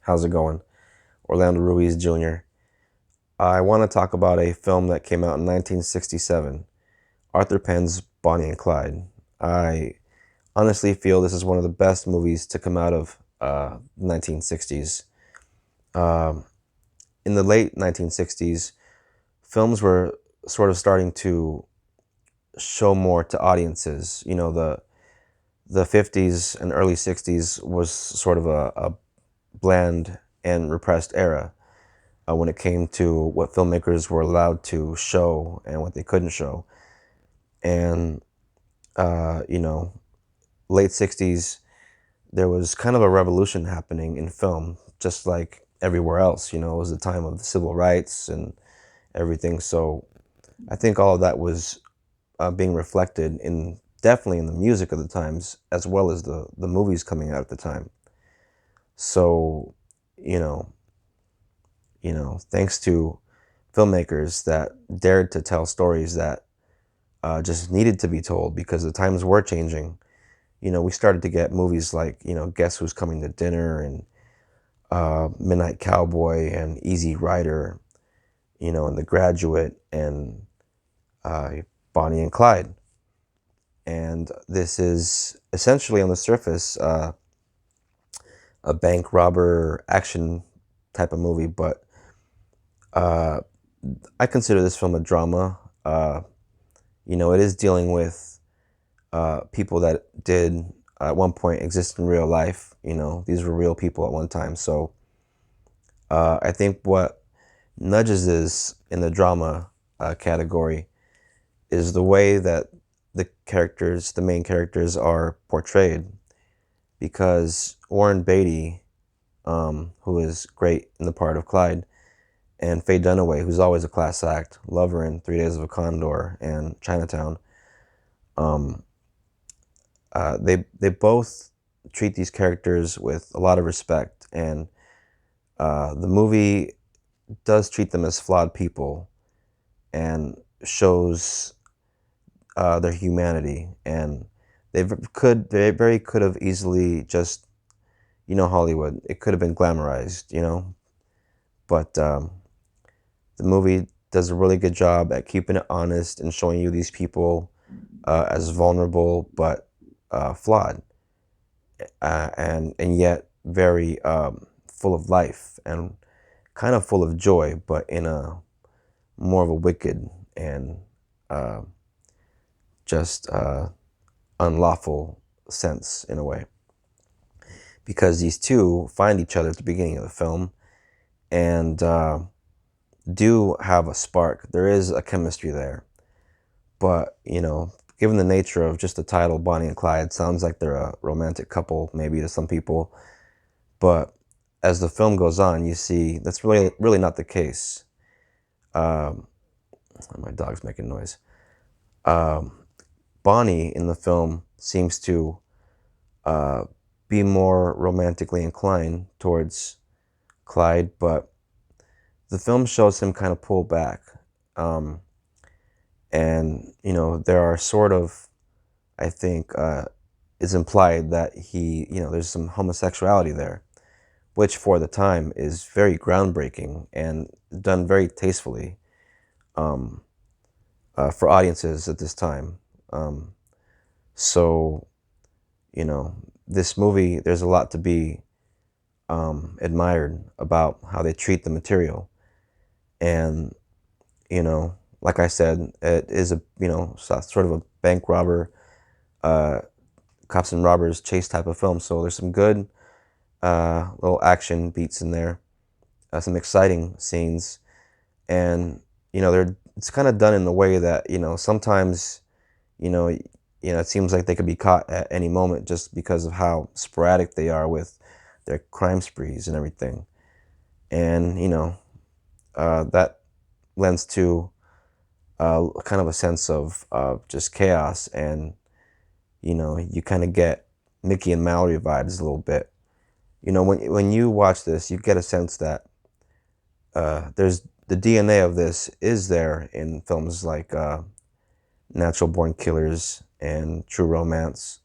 How's it going? Orlando Ruiz Jr. I want to talk about a film that came out in 1967, Arthur Penn's Bonnie and Clyde. I honestly feel this is one of the best movies to come out of 1960s. Um, in the late 1960s, films were sort of starting to show more to audiences. The 50s and early 60s was sort of a bland and repressed era when it came to what filmmakers were allowed to show and what they couldn't show. And, uh, you know, late 60s, there was kind of a revolution happening in film, just like everywhere else. It was the time of the civil rights and everything. So I think all of that was being reflected in definitely in the music of the times, as well as the movies coming out at the time. So, you know, thanks to filmmakers that dared to tell stories that just needed to be told because the times were changing. We started to get movies like, Guess Who's Coming to Dinner and Midnight Cowboy and Easy Rider, and The Graduate and uh, Bonnie and Clyde. And this is essentially on the surface a bank robber action type of movie, but uh, I consider this film a drama. It is dealing with people that did at one point exist in real life. These were real people at one time. So I think what nudges this in the drama category is the way that the main characters are portrayed. Because Warren Beatty, who is great in the part of Clyde, and Faye Dunaway, who's always a class act, love her in 3 Days of a Condor and Chinatown. Um, they both treat these characters with a lot of respect, and the movie does treat them as flawed people and shows their humanity. And they very could have easily just, Hollywood. It could have been glamorized, but the movie does a really good job at keeping it honest and showing you these people as vulnerable but flawed, and yet very full of life and kind of full of joy, but in a more of a wicked and uh, just unlawful sense in a way. Because these two find each other at the beginning of the film and do have a spark. There is a chemistry there. But, given the nature of just the title, Bonnie and Clyde, sounds like they're a romantic couple, maybe to some people. But as the film goes on, you see that's really not the case. Um, my dog's making noise. Um, Bonnie in the film seems to uh, be more romantically inclined towards Clyde, but the film shows him kind of pull back. Um, and, there are sort of, I think, is implied that there's some homosexuality there, which for the time is very groundbreaking and done very tastefully um, for audiences at this time. So, you know, this movie, there's a lot to be admired about how they treat the material. And, like I said, it is sort of a bank robber, uh, cops and robbers chase type of film. So there's some good little action beats in there, some exciting scenes. And, it's kind of done in the way that, sometimes, it seems like they could be caught at any moment just because of how sporadic they are with their crime sprees and everything. And, that lends to kind of a sense of just chaos. And, you kind of get Mickey and Mallory vibes a little bit. When you watch this, you get a sense that there's the DNA of this is there in films like Natural Born Killers and True Romance.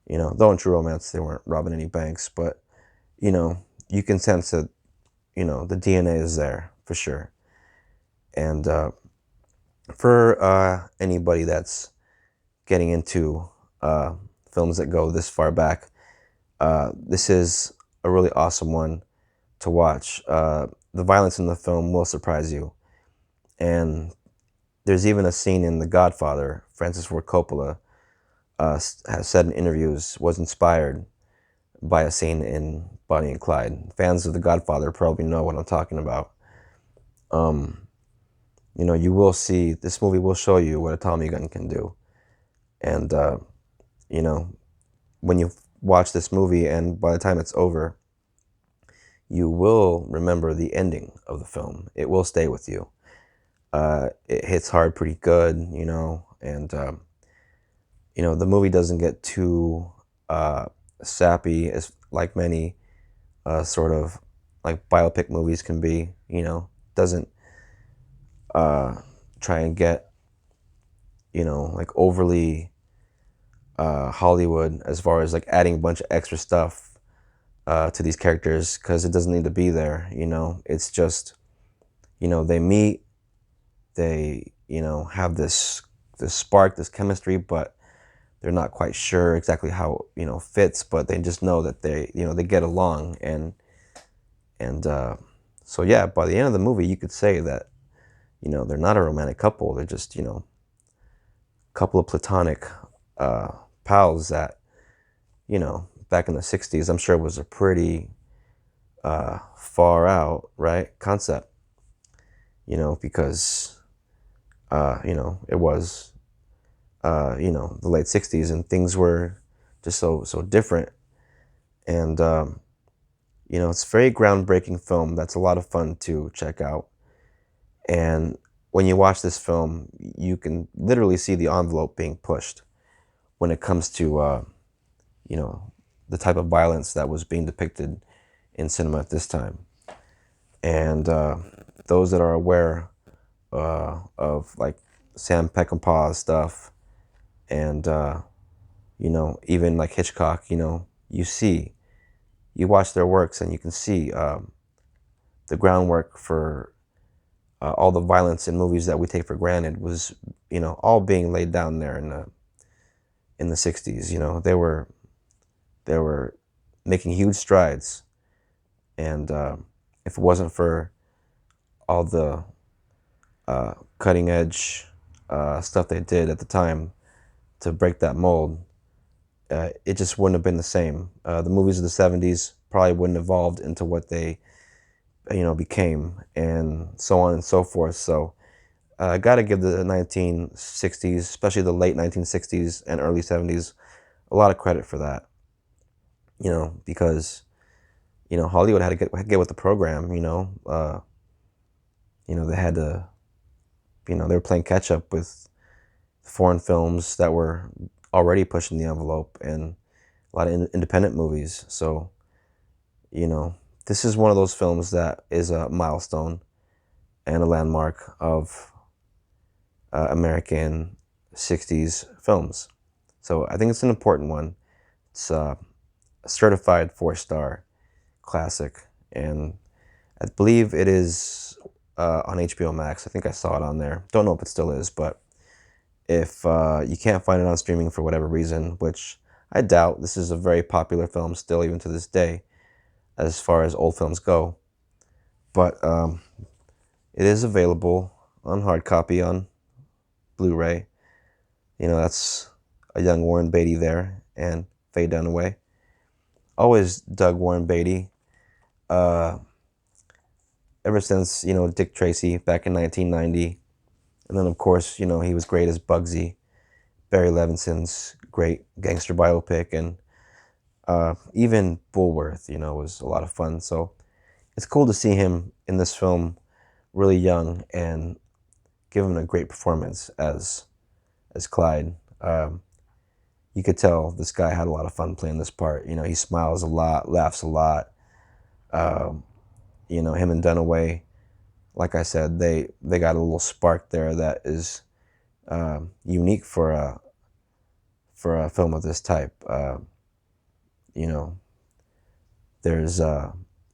Though in True Romance they weren't robbing any banks, but you can sense that, you know, the DNA is there for sure. And for anybody that's getting into films that go this far back, this is a really awesome one to watch. The violence in the film will surprise you. And there's even a scene in The Godfather, Francis Ford Coppola has said in interviews, was inspired by a scene in Bonnie and Clyde. Fans of The Godfather probably know what I'm talking about. You know, you will see, this movie will show you what a Tommy gun can do. And, you know, when you watch this movie and by the time it's over, you will remember the ending of the film. It will stay with you. It hits hard pretty good, you know, and, you know, the movie doesn't get too sappy as like many sort of like biopic movies can be, you know, doesn't try and get, you know, like overly Hollywood as far as like adding a bunch of extra stuff to these characters, because it doesn't need to be there, you know. It's just, you know, they meet, they, you know, have this spark, this chemistry, but they're not quite sure exactly how, you know, fits, but they just know that they, you know, they get along. And so yeah, by the end of the movie, you could say that, you know, they're not a romantic couple. They're just, you know, a couple of platonic pals that, you know, back in the 60s, I'm sure was a pretty far out, right, concept, you know, because, you know, it was, you know, the late 60s and things were just so different. And, you know, it's a very groundbreaking film that's a lot of fun to check out. And when you watch this film, you can literally see the envelope being pushed when it comes to, you know, the type of violence that was being depicted in cinema at this time. And those that are aware of like Sam Peckinpah's stuff and, you know, even like Hitchcock, you know, you watch their works and you can see the groundwork for all the violence in movies that we take for granted was, you know, all being laid down there in the 60s. You know, they were making huge strides, and if it wasn't for all the cutting edge stuff they did at the time to break that mold, it just wouldn't have been the same. The movies of the 70s probably wouldn't have evolved into what they, you know, became, and so on and so forth. So I got to give the 1960s, especially the late 1960s and early 70s, a lot of credit for that. You know, because, you know, Hollywood had to get with the program. You know, they had to, you know, they were playing catch up with foreign films that were already pushing the envelope and a lot of independent movies. So, you know, this is one of those films that is a milestone and a landmark of American 60s films. So I think it's an important one. It's a certified 4-star classic, and I believe it is on HBO Max. I think I saw it on there. Don't know if it still is, but if you can't find it on streaming for whatever reason, which I doubt, this is a very popular film still even to this day as far as old films go. But it is available on hard copy on Blu-ray. You know, that's a young Warren Beatty there and Faye Dunaway. Always dug Warren Beatty. Ever since, you know, Dick Tracy back in 1990. And then, of course, you know, he was great as Bugsy, Barry Levinson's great gangster biopic, and even Bulworth, you know, was a lot of fun. So it's cool to see him in this film really young and give him a great performance as Clyde. You could tell this guy had a lot of fun playing this part. You know, he smiles a lot, laughs a lot. You know, him and Dunaway, like I said, they got a little spark there that is unique for a film of this type. You know, there's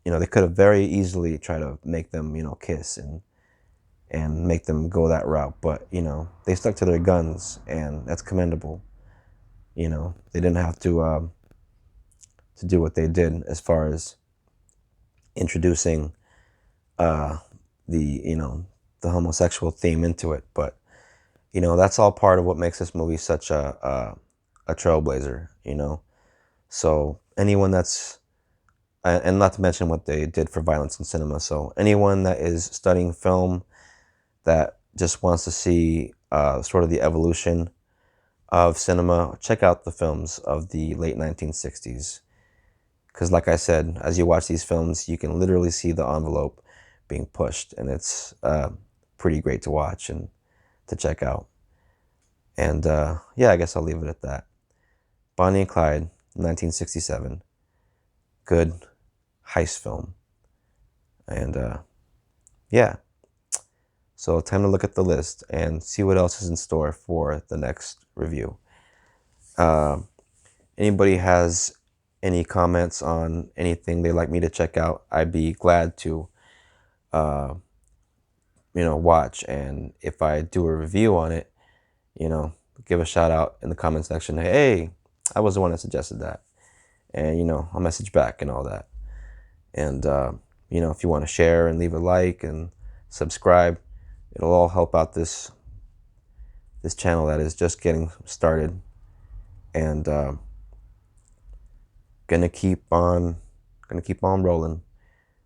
they could have very easily tried to make them, kiss and make them go that route. But, they stuck to their guns, and that's commendable. They didn't have to do what they did as far as introducing the, the homosexual theme into it. But, that's all part of what makes this movie such a trailblazer, So anyone that's, and not to mention what they did for violence in cinema. So anyone that is studying film that just wants to see sort of the evolution of cinema, check out the films of the late 1960s. Because like I said, as you watch these films, you can literally see the envelope being pushed, and it's pretty great to watch and to check out. And yeah, I guess I'll leave it at that. Bonnie and Clyde, 1967. Good heist film. And yeah. So time to look at the list and see what else is in store for the next review. Anybody has any comments on anything they'd like me to check out, I'd be glad to watch. And if I do a review on it, give a shout out in the comment section. Hey, I was the one that suggested that. And, I'll message back and all that. And, if you want to share and leave a like and subscribe, it'll all help out this channel that is just getting started. And gonna keep on rolling.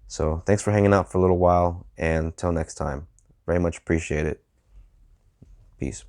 So thanks for hanging out for a little while, and until next time, very much appreciate it. Peace.